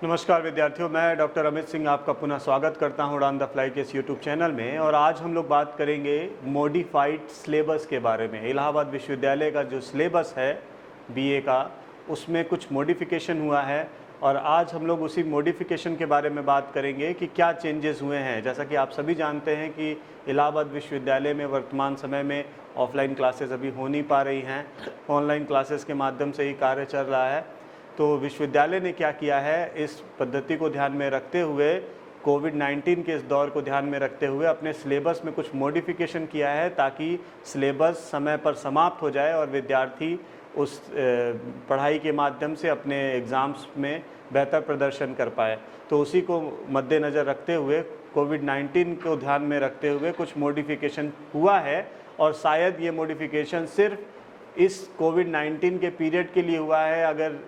नमस्कार विद्यार्थियों, मैं डॉक्टर अमित सिंह आपका पुनः स्वागत करता हूं उड़ान द फ्लाई के इस यूट्यूब चैनल में। और आज हम लोग बात करेंगे मॉडिफाइड सिलेबस के बारे में। इलाहाबाद विश्वविद्यालय का जो सिलेबस है बीए का, उसमें कुछ मॉडिफिकेशन हुआ है और आज हम लोग उसी मॉडिफिकेशन के बारे में बात करेंगे कि क्या चेंजेस हुए हैं। जैसा कि आप सभी जानते हैं कि इलाहाबाद विश्वविद्यालय में वर्तमान समय में ऑफलाइन क्लासेस अभी हो नहीं पा रही हैं, ऑनलाइन क्लासेस के माध्यम से ही कार्य चल रहा है। तो विश्वविद्यालय ने क्या किया है, इस पद्धति को ध्यान में रखते हुए, कोविड-19 के इस दौर को ध्यान में रखते हुए अपने सिलेबस में कुछ मॉडिफिकेशन किया है ताकि सिलेबस समय पर समाप्त हो जाए और विद्यार्थी उस पढ़ाई के माध्यम से अपने एग्ज़ाम्स में बेहतर प्रदर्शन कर पाए। तो उसी को मद्देनज़र रखते हुए, कोविड-19 को ध्यान में रखते हुए कुछ मॉडिफिकेशन हुआ है और शायद ये मॉडिफिकेशन सिर्फ इस कोविड-19 के पीरियड के लिए हुआ है। अगर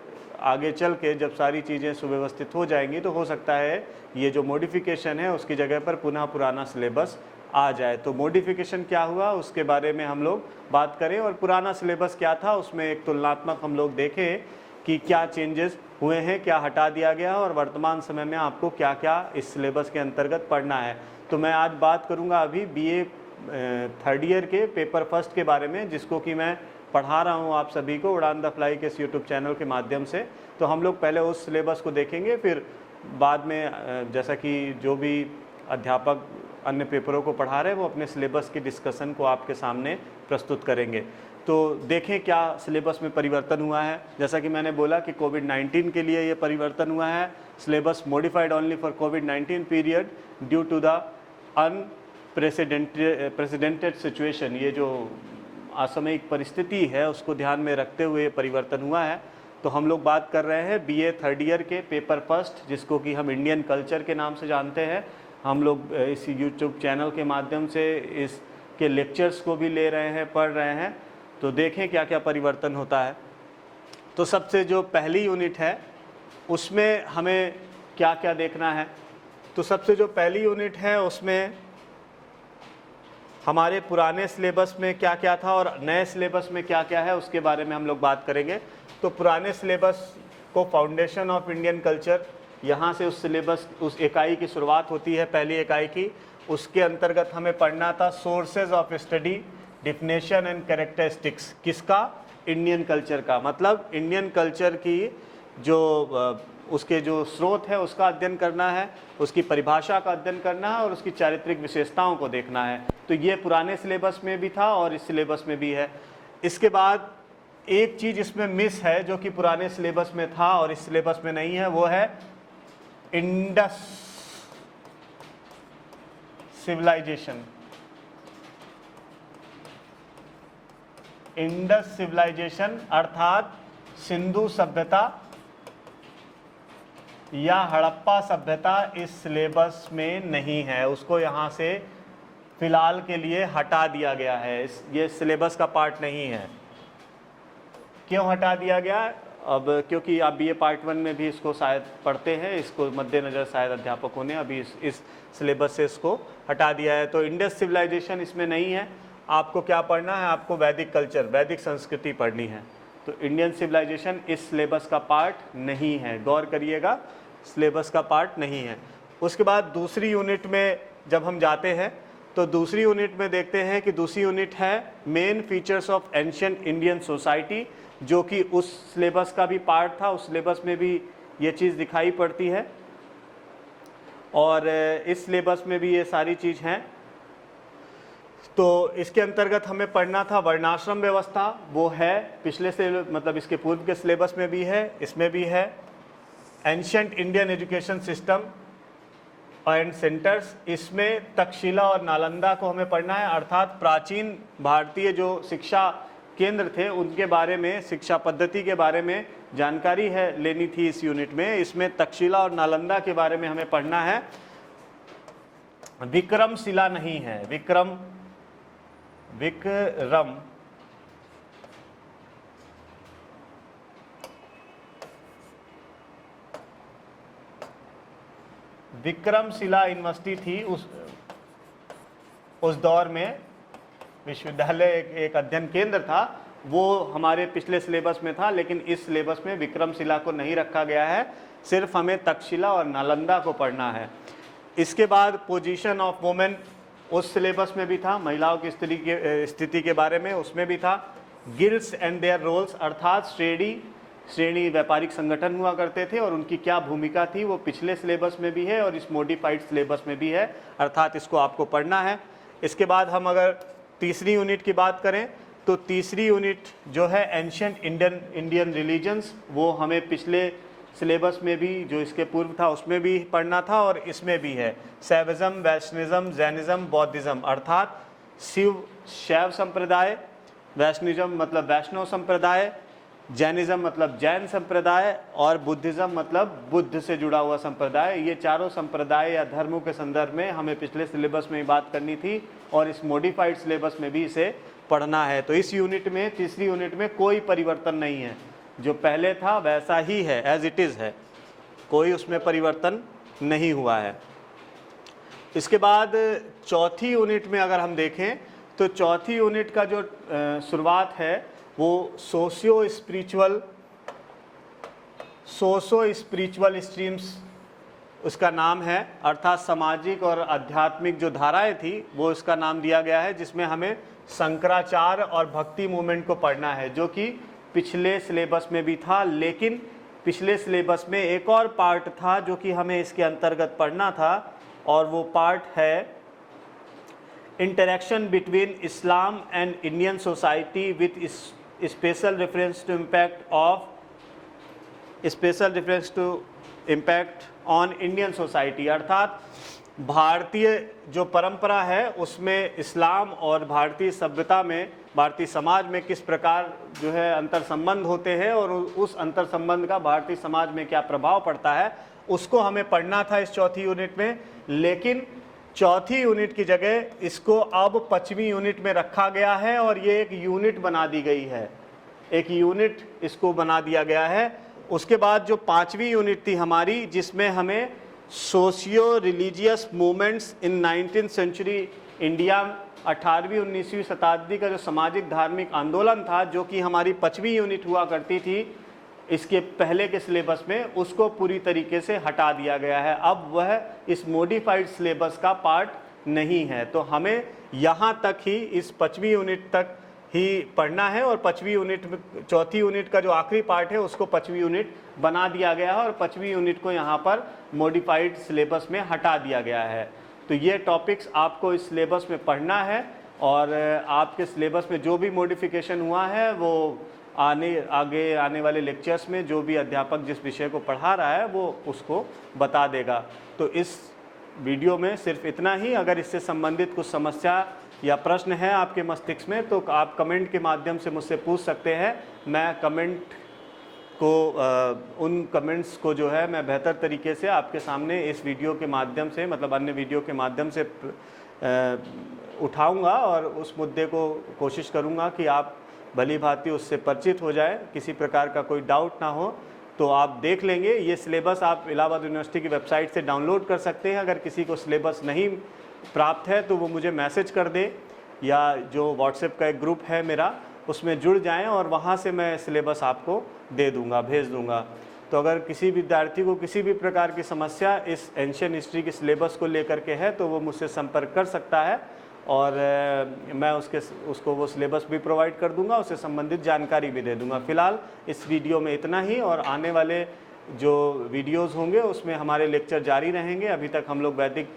आगे चल के जब सारी चीज़ें सुव्यवस्थित हो जाएंगी तो हो सकता है ये जो मॉडिफिकेशन है उसकी जगह पर पुनः पुराना सिलेबस आ जाए। तो मॉडिफिकेशन क्या हुआ उसके बारे में हम लोग बात करें और पुराना सिलेबस क्या था उसमें एक तुलनात्मक हम लोग देखें कि क्या चेंजेस हुए हैं, क्या हटा दिया गया और वर्तमान समय में आपको क्या क्या इस सिलेबस के अंतर्गत पढ़ना है। तो मैं आज बात करूँगा अभी बीए थर्ड ईयर के पेपर फर्स्ट के बारे में, जिसको कि मैं पढ़ा रहा हूँ आप सभी को उड़ान द फ्लाई के इस यूट्यूब चैनल के माध्यम से। तो हम लोग पहले उस सिलेबस को देखेंगे, फिर बाद में जैसा कि जो भी अध्यापक अन्य पेपरों को पढ़ा रहे हैं वो अपने सिलेबस की डिस्कशन को आपके सामने प्रस्तुत करेंगे। तो देखें क्या सिलेबस में परिवर्तन हुआ है। जैसा कि मैंने बोला कि कोविड-19 के लिए ये परिवर्तन हुआ है। सिलेबस मॉडिफाइड ओनली फॉर कोविड-19 period due to the unprecedented situation. ये जो असामयिक परिस्थिति है उसको ध्यान में रखते हुए परिवर्तन हुआ है। तो हम लोग बात कर रहे हैं बीए थर्ड ईयर के पेपर फर्स्ट, जिसको कि हम इंडियन कल्चर के नाम से जानते हैं। हम लोग इस यूट्यूब चैनल के माध्यम से इसके लेक्चर्स को भी ले रहे हैं, पढ़ रहे हैं। तो देखें क्या क्या परिवर्तन होता है। तो सबसे जो पहली यूनिट है उसमें हमें क्या क्या देखना है। तो सबसे जो पहली यूनिट है उसमें हमारे पुराने सिलेबस में क्या क्या था और नए सिलेबस में क्या क्या है उसके बारे में हम लोग बात करेंगे। तो पुराने सिलेबस को फाउंडेशन ऑफ इंडियन कल्चर, यहाँ से उस सिलेबस उस इकाई की शुरुआत होती है, पहली इकाई की। उसके अंतर्गत हमें पढ़ना था sources of study, definition and characteristics. किसका? इंडियन कल्चर का। मतलब इंडियन कल्चर की जो उसके जो स्रोत है उसका अध्ययन करना है, उसकी परिभाषा का अध्ययन करना है और उसकी चारित्रिक विशेषताओं को देखना है। तो ये पुराने सिलेबस में भी था और इस सिलेबस में भी है। इसके बाद एक चीज़ इसमें मिस है जो कि पुराने सिलेबस में था और इस सिलेबस में नहीं है, वो है इंडस सिविलाइजेशन। इंडस सिविलाइजेशन अर्थात सिंधु सभ्यता या हड़प्पा सभ्यता इस सिलेबस में नहीं है। उसको यहाँ से फिलहाल के लिए हटा दिया गया है। ये सिलेबस का पार्ट नहीं है। क्यों हटा दिया गया? अब क्योंकि आप बीए पार्ट 1 में भी इसको शायद पढ़ते हैं, इसको मद्देनज़र शायद अध्यापकों ने अभी इस सिलेबस से इसको हटा दिया है। तो इंडस सिविलाइजेशन इसमें नहीं है। आपको क्या पढ़ना है? आपको वैदिक कल्चर, वैदिक संस्कृति पढ़नी है। तो इंडियन सिविलाइजेशन इस सिलेबस का पार्ट नहीं है, गौर करिएगा, सिलेबस का पार्ट नहीं है। उसके बाद दूसरी यूनिट में जब हम जाते हैं तो दूसरी यूनिट में देखते हैं कि दूसरी यूनिट है main features of ancient Indian society, जो कि उस सिलेबस का भी पार्ट था। उस सिलेबस में भी ये चीज़ दिखाई पड़ती है और इस सिलेबस में भी ये सारी चीज़ हैं। तो इसके अंतर्गत हमें पढ़ना था वर्णाश्रम व्यवस्था, वो है पिछले से, मतलब इसके पूर्व के सिलेबस में भी है, इसमें भी है। Ancient Indian education system and centres, इसमें तक्षशिला और नालंदा को हमें पढ़ना है, अर्थात प्राचीन भारतीय जो शिक्षा केंद्र थे उनके बारे में, शिक्षा पद्धति के बारे में जानकारी है लेनी थी इस यूनिट में। इसमें तक्षशिला और नालंदा के बारे में हमें पढ़ना है। विक्रमशिला नहीं है, विक्रम विक्रमशिला यूनिवर्सिटी थी उस दौर में। विश्वविद्यालय एक अध्ययन केंद्र था वो हमारे पिछले सिलेबस में था, लेकिन इस सिलेबस में विक्रमशिला को नहीं रखा गया है, सिर्फ हमें तक्षशिला और नालंदा को पढ़ना है। इसके बाद पोजीशन ऑफ वुमेन उस सिलेबस में भी था, महिलाओं की स्थिति के बारे में उसमें भी था। गिल्ड्स एंड देयर रोल्स, अर्थात श्रेणी व्यापारिक संगठन हुआ करते थे और उनकी क्या भूमिका थी, वो पिछले सिलेबस में भी है और इस मॉडिफाइड सिलेबस में भी है, अर्थात इसको आपको पढ़ना है। इसके बाद हम अगर तीसरी यूनिट की बात करें तो तीसरी यूनिट जो है एंशिएंट इंडियन रिलीजन्स, वो हमें पिछले सिलेबस में भी जो इसके पूर्व था उसमें भी पढ़ना था और इसमें भी है। शैविज्म, वैष्णविज्म, जैनिज्म, बौद्धिज्म, अर्थात शैव संप्रदाय, वैष्णविज्म मतलब वैष्णव संप्रदाय, जैनिज्म मतलब जैन संप्रदाय और बुद्धिज्म मतलब बुद्ध से जुड़ा हुआ संप्रदाय। ये चारों संप्रदाय या धर्मों के संदर्भ में हमें पिछले सिलेबस में बात करनी थी और इस मॉडिफाइड सिलेबस में भी इसे पढ़ना है। तो इस यूनिट में, तीसरी यूनिट में कोई परिवर्तन नहीं है, जो पहले था वैसा ही है, एज इट इज़ है, कोई उसमें परिवर्तन नहीं हुआ है। इसके बाद चौथी यूनिट में अगर हम देखें तो चौथी यूनिट का जो शुरुआत है वो सोशियो स्पिरिचुअल स्ट्रीम्स उसका नाम है, अर्थात सामाजिक और आध्यात्मिक जो धाराएं थी वो इसका नाम दिया गया है, जिसमें हमें शंकराचार्य और भक्ति मूवमेंट को पढ़ना है, जो कि पिछले सिलेबस में भी था। लेकिन पिछले सिलेबस में एक और पार्ट था जो कि हमें इसके अंतर्गत पढ़ना था और वो पार्ट है interaction between Islam and Indian society with special reference to impact on Indian society, अर्थात भारतीय जो परंपरा है उसमें इस्लाम और भारतीय सभ्यता में, भारतीय समाज में किस प्रकार जो है अंतर संबंध होते हैं और उस अंतर संबंध का भारतीय समाज में क्या प्रभाव पड़ता है, उसको हमें पढ़ना था इस चौथी यूनिट में। लेकिन चौथी यूनिट की जगह इसको अब पांचवी यूनिट में रखा गया है और ये एक यूनिट बना दी गई है, एक यूनिट इसको बना दिया गया है। उसके बाद जो पांचवी यूनिट थी हमारी, जिसमें हमें socio religious movements in 19th century India, 18वीं 19वीं शताब्दी का जो सामाजिक धार्मिक आंदोलन था, जो कि हमारी पांचवी यूनिट हुआ करती थी इसके पहले के सिलेबस में, उसको पूरी तरीके से हटा दिया गया है। अब वह इस मॉडिफाइड सिलेबस का पार्ट नहीं है, तो हमें यहाँ तक ही इस पांचवी यूनिट तक ही पढ़ना है और पांचवी यूनिट में, चौथी यूनिट का जो आखिरी पार्ट है उसको पांचवी यूनिट बना दिया गया है और पांचवी यूनिट को यहाँ पर मॉडिफाइड सिलेबस में हटा दिया गया है। तो ये टॉपिक्स आपको इस सिलेबस में पढ़ना है और आपके सिलेबस में जो भी मॉडिफिकेशन हुआ है वो आगे आने वाले लेक्चर्स में जो भी अध्यापक जिस विषय को पढ़ा रहा है वो उसको बता देगा। तो इस वीडियो में सिर्फ इतना ही। अगर इससे संबंधित कुछ समस्या या प्रश्न है आपके मस्तिष्क में तो आप कमेंट के माध्यम से मुझसे पूछ सकते हैं। मैं उन कमेंट्स को जो है मैं बेहतर तरीके से आपके सामने इस वीडियो के माध्यम से, मतलब अन्य वीडियो के माध्यम से उठाऊंगा और उस मुद्दे को कोशिश करूंगा कि आप भली भांति उससे परिचित हो जाए, किसी प्रकार का कोई डाउट ना हो तो आप देख लेंगे। ये सिलेबस आप इलाहाबाद यूनिवर्सिटी की वेबसाइट से डाउनलोड कर सकते हैं। अगर किसी को सिलेबस नहीं प्राप्त है तो वो मुझे मैसेज कर दे या जो व्हाट्सएप का एक ग्रुप है मेरा उसमें जुड़ जाएं और वहाँ से मैं सिलेबस आपको दे दूँगा, भेज दूँगा। तो अगर किसी विद्यार्थी को किसी भी प्रकार की समस्या इस एंशिएंट हिस्ट्री के सिलेबस को लेकर के है तो वो मुझसे संपर्क कर सकता है और मैं उसको वो सिलेबस भी प्रोवाइड कर दूंगा, उससे संबंधित जानकारी भी दे दूंगा। फ़िलहाल इस वीडियो में इतना ही और आने वाले जो वीडियोस होंगे उसमें हमारे लेक्चर जारी रहेंगे। अभी तक हम लोग वैदिक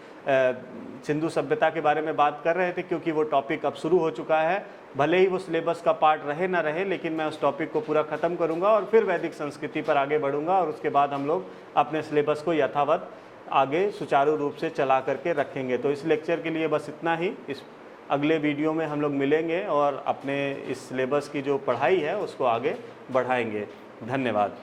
सिंधु सभ्यता के बारे में बात कर रहे थे क्योंकि वो टॉपिक अब शुरू हो चुका है। भले ही वो सिलेबस का पार्ट रहे ना रहे, लेकिन मैं उस टॉपिक को पूरा ख़त्म करूँगा और फिर वैदिक संस्कृति पर आगे बढ़ूँगा और उसके बाद हम लोग अपने सिलेबस को यथावत आगे सुचारू रूप से चला करके रखेंगे। तो इस लेक्चर के लिए बस इतना ही। इस अगले वीडियो में हम लोग मिलेंगे और अपने इस सिलेबस की जो पढ़ाई है उसको आगे बढ़ाएंगे। धन्यवाद।